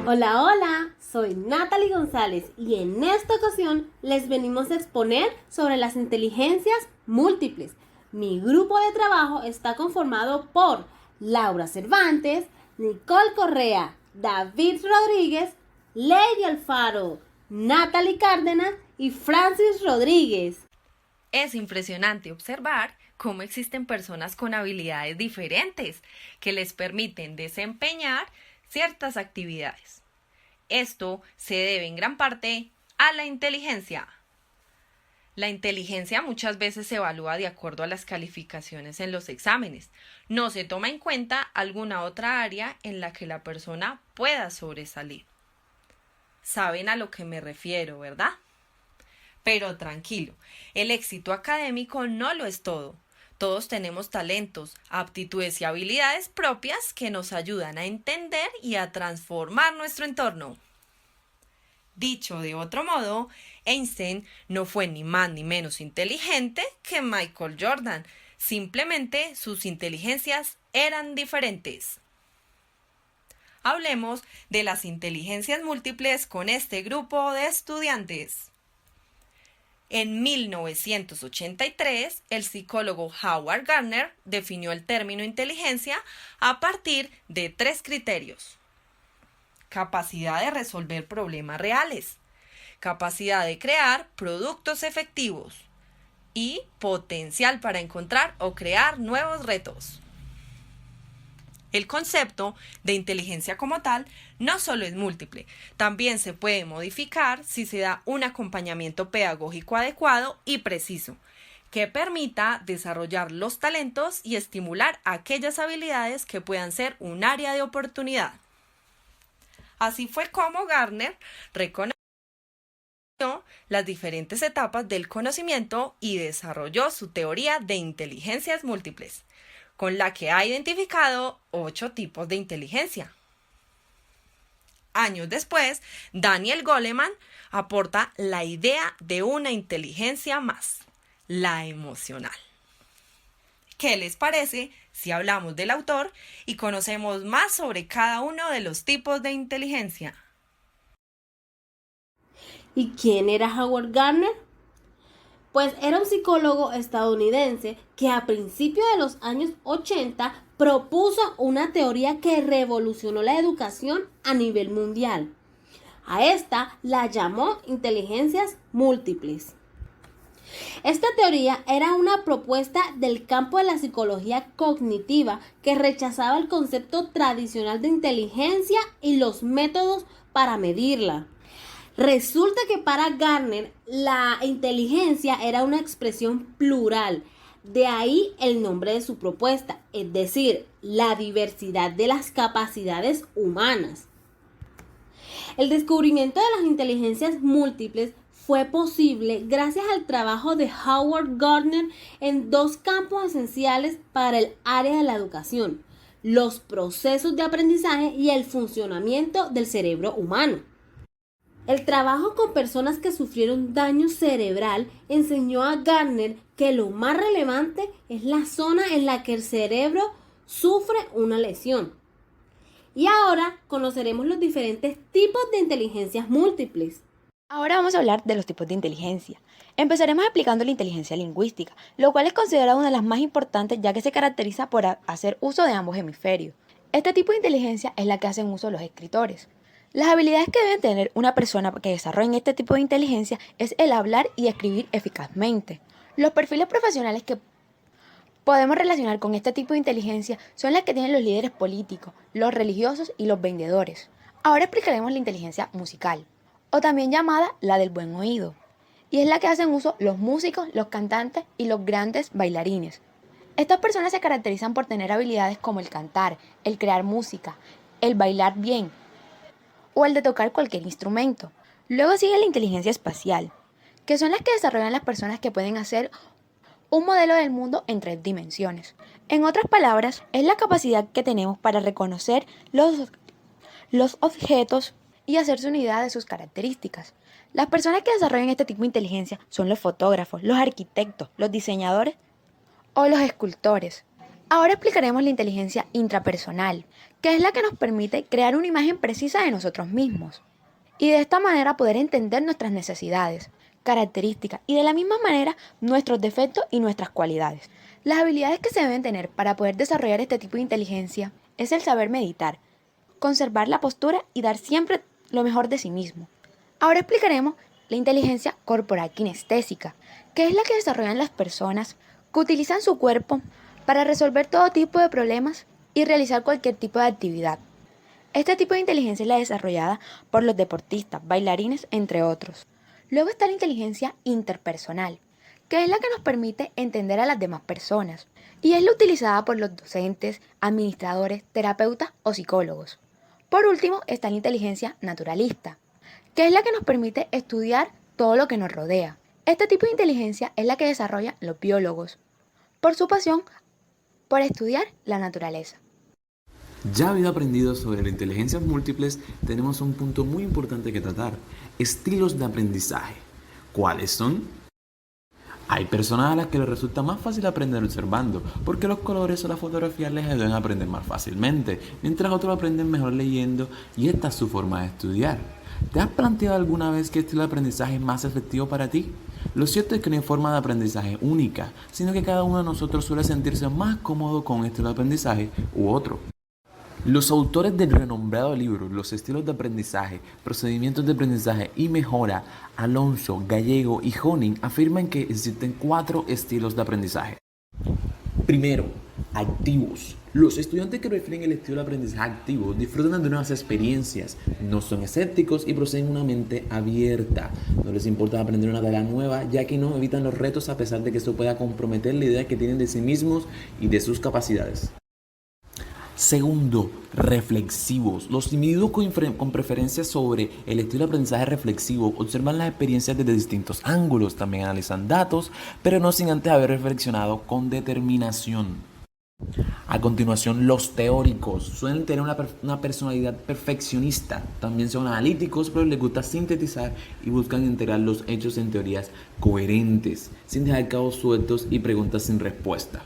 Hola, hola, soy Natalie González y en esta ocasión les venimos a exponer sobre las inteligencias múltiples. Mi grupo de trabajo está conformado por Laura Cervantes, Nicole Correa, David Rodríguez, Lady Alfaro, Natalie Cárdenas y Francis Rodríguez. Es impresionante observar cómo existen personas con habilidades diferentes que les permiten desempeñar ciertas actividades. Esto se debe en gran parte a la inteligencia. La inteligencia muchas veces se evalúa de acuerdo a las calificaciones en los exámenes. No se toma en cuenta alguna otra área en la que la persona pueda sobresalir. Saben a lo que me refiero, ¿verdad? Pero tranquilo, el éxito académico no lo es todo. Todos tenemos talentos, aptitudes y habilidades propias que nos ayudan a entender y a transformar nuestro entorno. Dicho de otro modo, Einstein no fue ni más ni menos inteligente que Michael Jordan. Simplemente sus inteligencias eran diferentes. Hablemos de las inteligencias múltiples con este grupo de estudiantes. En 1983, el psicólogo Howard Gardner definió el término inteligencia a partir de 3 criterios: capacidad de resolver problemas reales, capacidad de crear productos efectivos y potencial para encontrar o crear nuevos retos. El concepto de inteligencia como tal no solo es múltiple, también se puede modificar si se da un acompañamiento pedagógico adecuado y preciso, que permita desarrollar los talentos y estimular aquellas habilidades que puedan ser un área de oportunidad. Así fue como Gardner reconoció las diferentes etapas del conocimiento y desarrolló su teoría de inteligencias múltiples, con la que ha identificado 8 tipos de inteligencia. Años después, Daniel Goleman aporta la idea de una inteligencia más, la emocional. ¿Qué les parece si hablamos del autor y conocemos más sobre cada uno de los tipos de inteligencia? ¿Y quién era Howard Gardner? Pues era un psicólogo estadounidense que a principios de los años 80 propuso una teoría que revolucionó la educación a nivel mundial. A esta la llamó inteligencias múltiples. Esta teoría era una propuesta del campo de la psicología cognitiva que rechazaba el concepto tradicional de inteligencia y los métodos para medirla. Resulta que para Gardner la inteligencia era una expresión plural, de ahí el nombre de su propuesta, es decir, la diversidad de las capacidades humanas. El descubrimiento de las inteligencias múltiples fue posible gracias al trabajo de Howard Gardner en 2 campos esenciales para el área de la educación: los procesos de aprendizaje y el funcionamiento del cerebro humano. El trabajo con personas que sufrieron daño cerebral enseñó a Gardner que lo más relevante es la zona en la que el cerebro sufre una lesión. Y ahora conoceremos los diferentes tipos de inteligencias múltiples. Ahora vamos a hablar de los tipos de inteligencia. Empezaremos explicando la inteligencia lingüística, lo cual es considerada una de las más importantes ya que se caracteriza por hacer uso de ambos hemisferios. Este tipo de inteligencia es la que hacen uso los escritores. Las habilidades que debe tener una persona que desarrolle este tipo de inteligencia es el hablar y escribir eficazmente. Los perfiles profesionales que podemos relacionar con este tipo de inteligencia son las que tienen los líderes políticos, los religiosos y los vendedores. Ahora explicaremos la inteligencia musical, o también llamada la del buen oído, y es la que hacen uso los músicos, los cantantes y los grandes bailarines. Estas personas se caracterizan por tener habilidades como el cantar, el crear música, el bailar bien o el de tocar cualquier instrumento. Luego sigue la inteligencia espacial, que son las que desarrollan las personas que pueden hacer un modelo del mundo en 3 dimensiones. En otras palabras, es la capacidad que tenemos para reconocer los objetos y hacerse una idea de sus características. Las personas que desarrollan este tipo de inteligencia son los fotógrafos, los arquitectos, los diseñadores o los escultores. Ahora explicaremos la inteligencia intrapersonal, que es la que nos permite crear una imagen precisa de nosotros mismos y de esta manera poder entender nuestras necesidades, características y de la misma manera nuestros defectos y nuestras cualidades. Las habilidades que se deben tener para poder desarrollar este tipo de inteligencia es el saber meditar, conservar la postura y dar siempre lo mejor de sí mismo. Ahora explicaremos la inteligencia corporal kinestésica, que es la que desarrollan las personas que utilizan su cuerpo para resolver todo tipo de problemas y realizar cualquier tipo de actividad. Este tipo de inteligencia es la desarrollada por los deportistas, bailarines, entre otros. Luego está la inteligencia interpersonal, que es la que nos permite entender a las demás personas, y es la utilizada por los docentes, administradores, terapeutas o psicólogos. Por último está la inteligencia naturalista, que es la que nos permite estudiar todo lo que nos rodea. Este tipo de inteligencia es la que desarrollan los biólogos, por su pasión por estudiar la naturaleza. Ya habiendo aprendido sobre las inteligencias múltiples, tenemos un punto muy importante que tratar: estilos de aprendizaje. ¿Cuáles son? Hay personas a las que les resulta más fácil aprender observando, porque los colores o las fotografías les ayudan a aprender más fácilmente, mientras otros aprenden mejor leyendo, y esta es su forma de estudiar. ¿Te has planteado alguna vez qué estilo de aprendizaje es más efectivo para ti? Lo cierto es que no hay forma de aprendizaje única, sino que cada uno de nosotros suele sentirse más cómodo con un estilo de aprendizaje u otro. Los autores del renombrado libro Los estilos de aprendizaje, procedimientos de aprendizaje y mejora, Alonso, Gallego y Honing, afirman que existen 4 estilos de aprendizaje. Primero, activos. Los estudiantes que prefieren el estilo de aprendizaje activo disfrutan de nuevas experiencias, no son escépticos y poseen una mente abierta. No les importa aprender una tarea nueva, ya que no evitan los retos a pesar de que esto pueda comprometer la idea que tienen de sí mismos y de sus capacidades. Segundo, reflexivos. Los individuos con preferencias sobre el estilo de aprendizaje reflexivo observan las experiencias desde distintos ángulos, también analizan datos, pero no sin antes haber reflexionado con determinación. A continuación, los teóricos suelen tener una personalidad perfeccionista. También son analíticos, pero les gusta sintetizar y buscan integrar los hechos en teorías coherentes, sin dejar cabos sueltos y preguntas sin respuesta.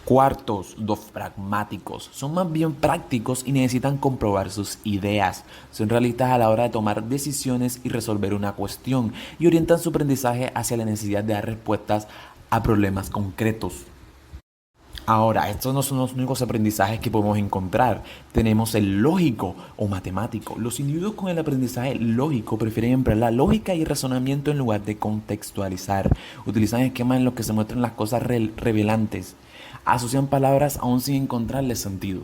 Cuartos, los pragmáticos. Son más bien prácticos y necesitan comprobar sus ideas. Son realistas a la hora de tomar decisiones y resolver una cuestión, y orientan su aprendizaje hacia la necesidad de dar respuestas a problemas concretos. Ahora, estos no son los únicos aprendizajes que podemos encontrar. Tenemos el lógico o matemático. Los individuos con el aprendizaje lógico prefieren emplear la lógica y el razonamiento en lugar de contextualizar. Utilizan esquemas en los que se muestran las cosas revelantes. Asocian palabras aún sin encontrarle sentido.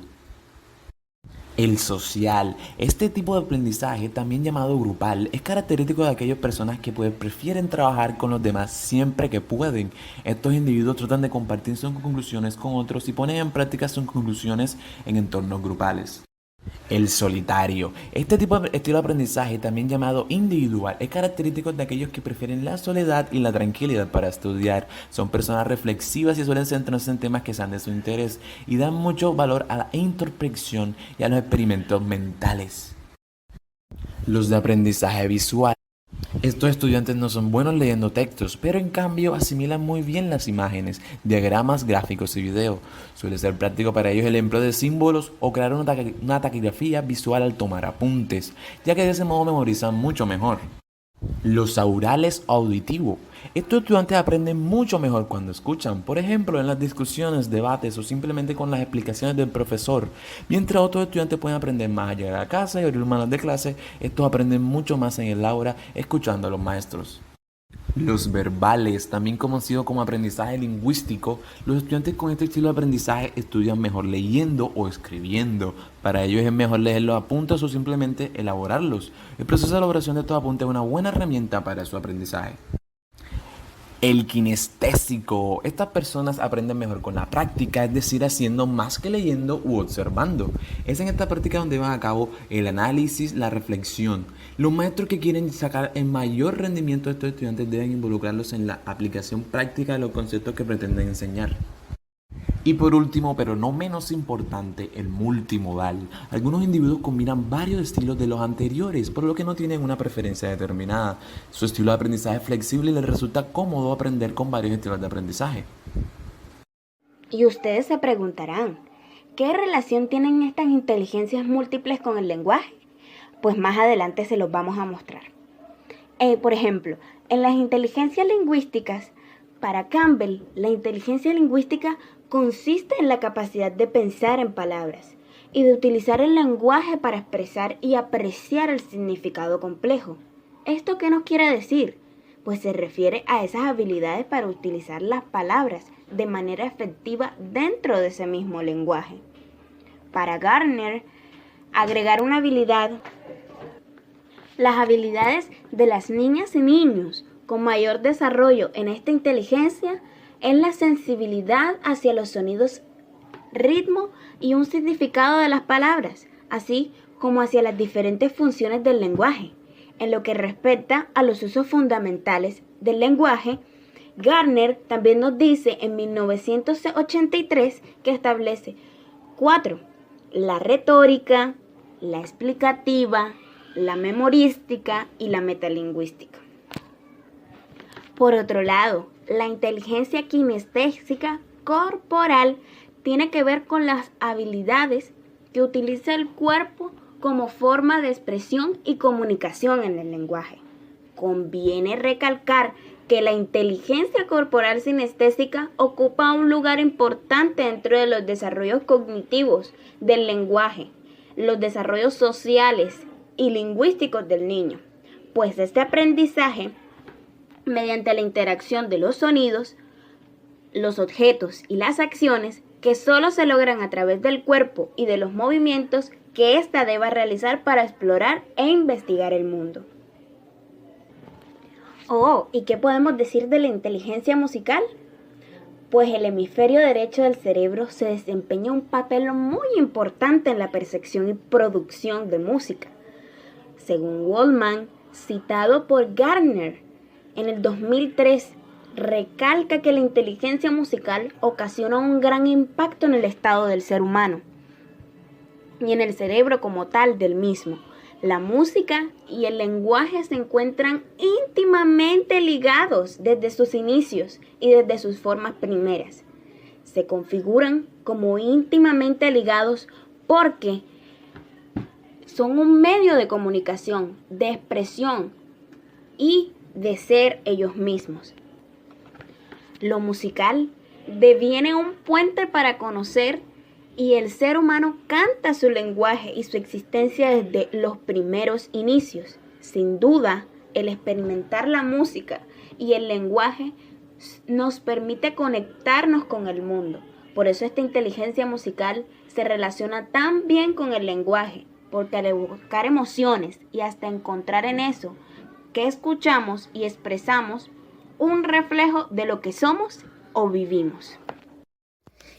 El social. Este tipo de aprendizaje, también llamado grupal, es característico de aquellas personas que prefieren trabajar con los demás siempre que pueden. Estos individuos tratan de compartir sus conclusiones con otros y ponen en práctica sus conclusiones en entornos grupales. El solitario. Este tipo de estilo de aprendizaje, también llamado individual, es característico de aquellos que prefieren la soledad y la tranquilidad para estudiar. Son personas reflexivas y suelen centrarse en temas que sean de su interés y dan mucho valor a la introspección y a los experimentos mentales. Los de aprendizaje visual. Estos estudiantes no son buenos leyendo textos, pero en cambio asimilan muy bien las imágenes, diagramas, gráficos y video. Suele ser práctico para ellos el empleo de símbolos o crear una taquigrafía visual al tomar apuntes, ya que de ese modo memorizan mucho mejor. Los aurales auditivos. Estos estudiantes aprenden mucho mejor cuando escuchan, por ejemplo en las discusiones, debates o simplemente con las explicaciones del profesor. Mientras otros estudiantes pueden aprender más al llegar a casa y abrir manual de clase, estos aprenden mucho más en el aula escuchando a los maestros. Los verbales, también conocido como aprendizaje lingüístico. Los estudiantes con este estilo de aprendizaje estudian mejor leyendo o escribiendo. Para ellos es mejor leer los apuntes o simplemente elaborarlos. El proceso de elaboración de estos apuntes es una buena herramienta para su aprendizaje. El kinestésico. Estas personas aprenden mejor con la práctica, es decir, haciendo más que leyendo u observando. Es en esta práctica donde van a cabo el análisis, la reflexión. Los maestros que quieren sacar el mayor rendimiento de estos estudiantes deben involucrarlos en la aplicación práctica de los conceptos que pretenden enseñar. Y por último, pero no menos importante, el multimodal. Algunos individuos combinan varios estilos de los anteriores, por lo que no tienen una preferencia determinada. Su estilo de aprendizaje es flexible y les resulta cómodo aprender con varios estilos de aprendizaje. Y ustedes se preguntarán, ¿qué relación tienen estas inteligencias múltiples con el lenguaje? Pues más adelante se los vamos a mostrar. Por ejemplo, en las inteligencias lingüísticas, para Campbell, la inteligencia lingüística consiste en la capacidad de pensar en palabras y de utilizar el lenguaje para expresar y apreciar el significado complejo. ¿Esto qué nos quiere decir? Pues se refiere a esas habilidades para utilizar las palabras de manera efectiva dentro de ese mismo lenguaje. Para Gardner, agregar una habilidad, las habilidades de las niñas y niños con mayor desarrollo en esta inteligencia es la sensibilidad hacia los sonidos, ritmo y un significado de las palabras, así como hacia las diferentes funciones del lenguaje. En lo que respecta a los usos fundamentales del lenguaje, Gardner también nos dice en 1983 que establece 4: la retórica, la explicativa, la memorística y la metalingüística. Por otro lado, la inteligencia kinestésica corporal tiene que ver con las habilidades que utiliza el cuerpo como forma de expresión y comunicación en el lenguaje. Conviene recalcar que la inteligencia corporal sinestésica ocupa un lugar importante dentro de los desarrollos cognitivos del lenguaje, los desarrollos sociales y lingüísticos del niño, pues este aprendizaje, mediante la interacción de los sonidos, los objetos y las acciones, que solo se logran a través del cuerpo y de los movimientos que ésta deba realizar para explorar e investigar el mundo. ¿Y qué podemos decir de la inteligencia musical? Pues el hemisferio derecho del cerebro se desempeña un papel muy importante en la percepción y producción de música. Según Waldman, citado por Gardner en el 2003, recalca que la inteligencia musical ocasiona un gran impacto en el estado del ser humano y en el cerebro como tal del mismo. La música y el lenguaje se encuentran íntimamente ligados desde sus inicios y desde sus formas primeras. Se configuran como íntimamente ligados porque son un medio de comunicación, de expresión y de ser ellos mismos. Lo musical deviene un puente para conocer, y el ser humano canta su lenguaje y su existencia desde los primeros inicios. Sin duda, el experimentar la música y el lenguaje nos permite conectarnos con el mundo. Por eso esta inteligencia musical se relaciona tan bien con el lenguaje, porque al buscar emociones y hasta encontrar en eso que escuchamos y expresamos un reflejo de lo que somos o vivimos.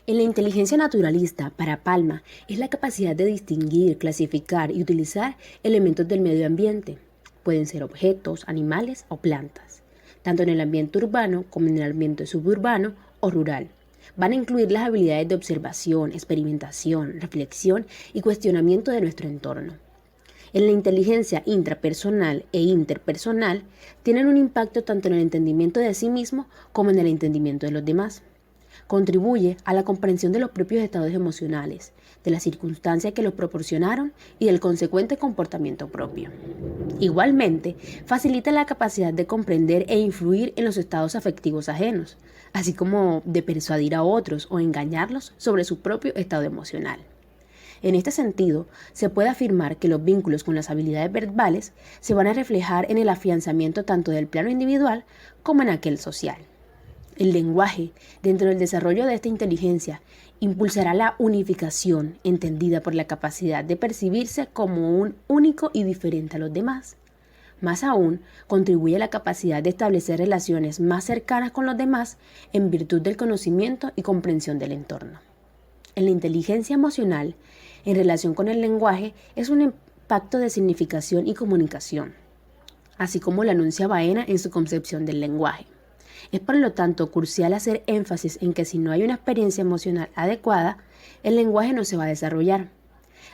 En la inteligencia naturalista, para Palma, es la capacidad de distinguir, clasificar y utilizar elementos del medio ambiente. Pueden ser objetos, animales o plantas, tanto en el ambiente urbano como en el ambiente suburbano o rural. Van a incluir las habilidades de observación, experimentación, reflexión y cuestionamiento de nuestro entorno. En la inteligencia intrapersonal e interpersonal tienen un impacto tanto en el entendimiento de sí mismo como en el entendimiento de los demás. Contribuye a la comprensión de los propios estados emocionales, de las circunstancias que los proporcionaron y del consecuente comportamiento propio. Igualmente, facilita la capacidad de comprender e influir en los estados afectivos ajenos, así como de persuadir a otros o engañarlos sobre su propio estado emocional. En este sentido, se puede afirmar que los vínculos con las habilidades verbales se van a reflejar en el afianzamiento tanto del plano individual como en aquel social. El lenguaje, dentro del desarrollo de esta inteligencia, impulsará la unificación, entendida por la capacidad de percibirse como un único y diferente a los demás. Más aún, contribuye a la capacidad de establecer relaciones más cercanas con los demás en virtud del conocimiento y comprensión del entorno. En la inteligencia emocional, en relación con el lenguaje, es un impacto de significación y comunicación, así como lo anuncia Baena en su concepción del lenguaje. Es por lo tanto crucial hacer énfasis en que si no hay una experiencia emocional adecuada, el lenguaje no se va a desarrollar.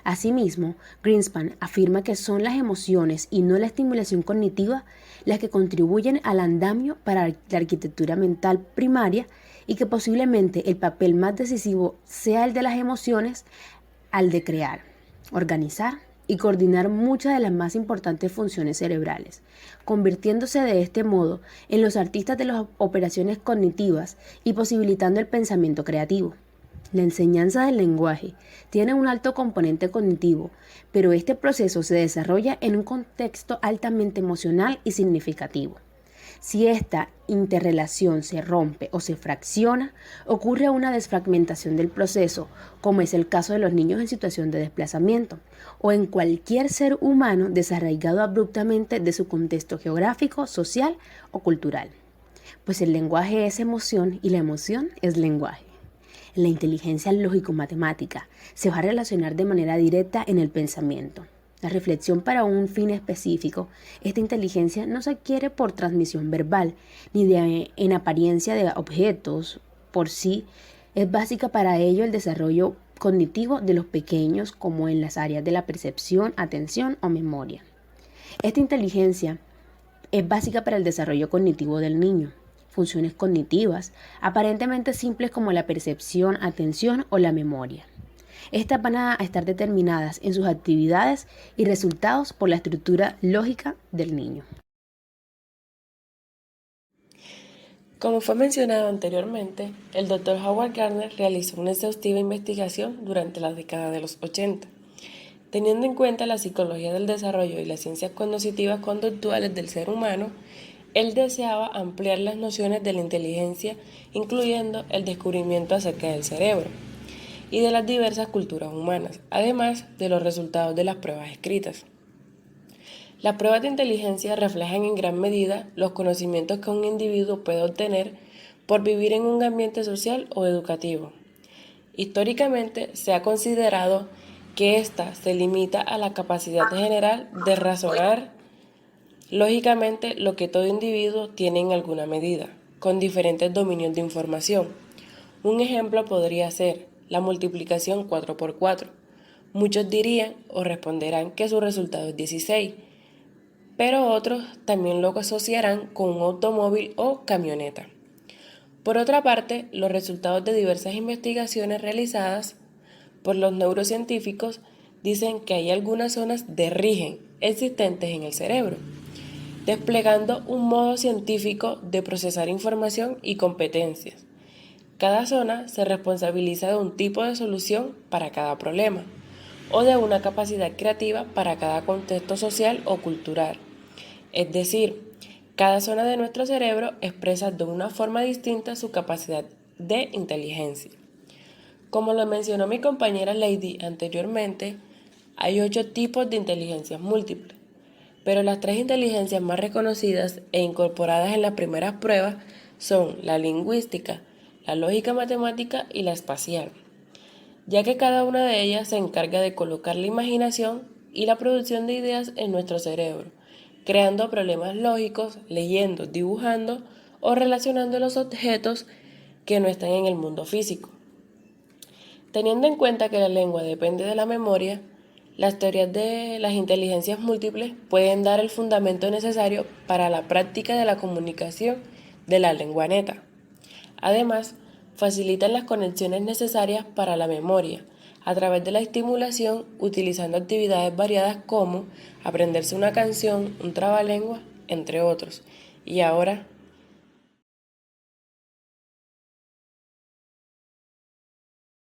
Asimismo, Greenspan afirma que son las emociones y no la estimulación cognitiva las que contribuyen al andamio para la arquitectura mental primaria y que posiblemente el papel más decisivo sea el de las emociones al de crear, organizar y coordinar muchas de las más importantes funciones cerebrales, convirtiéndose de este modo en los artistas de las operaciones cognitivas y posibilitando el pensamiento creativo. La enseñanza del lenguaje tiene un alto componente cognitivo, pero este proceso se desarrolla en un contexto altamente emocional y significativo. Si esta interrelación se rompe o se fracciona, ocurre una desfragmentación del proceso, como es el caso de los niños en situación de desplazamiento, o en cualquier ser humano desarraigado abruptamente de su contexto geográfico, social o cultural. Pues el lenguaje es emoción y la emoción es lenguaje. La inteligencia lógico-matemática se va a relacionar de manera directa en el pensamiento. La reflexión para un fin específico, esta inteligencia no se adquiere por transmisión verbal ni en apariencia de objetos por sí. Es básica para ello el desarrollo cognitivo de los pequeños, como en las áreas de la percepción, atención o memoria. Esta inteligencia es básica para el desarrollo cognitivo del niño. Funciones cognitivas, aparentemente simples como la percepción, atención o la memoria. Estas van a estar determinadas en sus actividades y resultados por la estructura lógica del niño. Como fue mencionado anteriormente, el Dr. Howard Gardner realizó una exhaustiva investigación durante la década de los 80. Teniendo en cuenta la psicología del desarrollo y las ciencias cognitivas conductuales del ser humano, él deseaba ampliar las nociones de la inteligencia, incluyendo el descubrimiento acerca del cerebro y de las diversas culturas humanas, además de los resultados de las pruebas escritas. Las pruebas de inteligencia reflejan en gran medida los conocimientos que un individuo puede obtener por vivir en un ambiente social o educativo. Históricamente se ha considerado que ésta se limita a la capacidad general de razonar lógicamente lo que todo individuo tiene en alguna medida, con diferentes dominios de información. Un ejemplo podría ser la multiplicación 4 por 4. Muchos dirían o responderán que su resultado es 16, pero otros también lo asociarán con un automóvil o camioneta. Por otra parte, los resultados de diversas investigaciones realizadas por los neurocientíficos dicen que hay algunas zonas de Rigen existentes en el cerebro, desplegando un modo científico de procesar información y competencias. Cada zona se responsabiliza de un tipo de solución para cada problema, o de una capacidad creativa para cada contexto social o cultural. Es decir, cada zona de nuestro cerebro expresa de una forma distinta su capacidad de inteligencia. Como lo mencionó mi compañera Lady anteriormente, hay 8 tipos de inteligencias múltiples, pero las 3 inteligencias más reconocidas e incorporadas en las primeras pruebas son la lingüística, la lógica matemática y la espacial, ya que cada una de ellas se encarga de colocar la imaginación y la producción de ideas en nuestro cerebro, creando problemas lógicos, leyendo, dibujando o relacionando los objetos que no están en el mundo físico. Teniendo en cuenta que la lengua depende de la memoria, las teorías de las inteligencias múltiples pueden dar el fundamento necesario para la práctica de la comunicación de la lengua neta. Además, facilitan las conexiones necesarias para la memoria a través de la estimulación utilizando actividades variadas como aprenderse una canción, un trabalengua, entre otros. Y ahora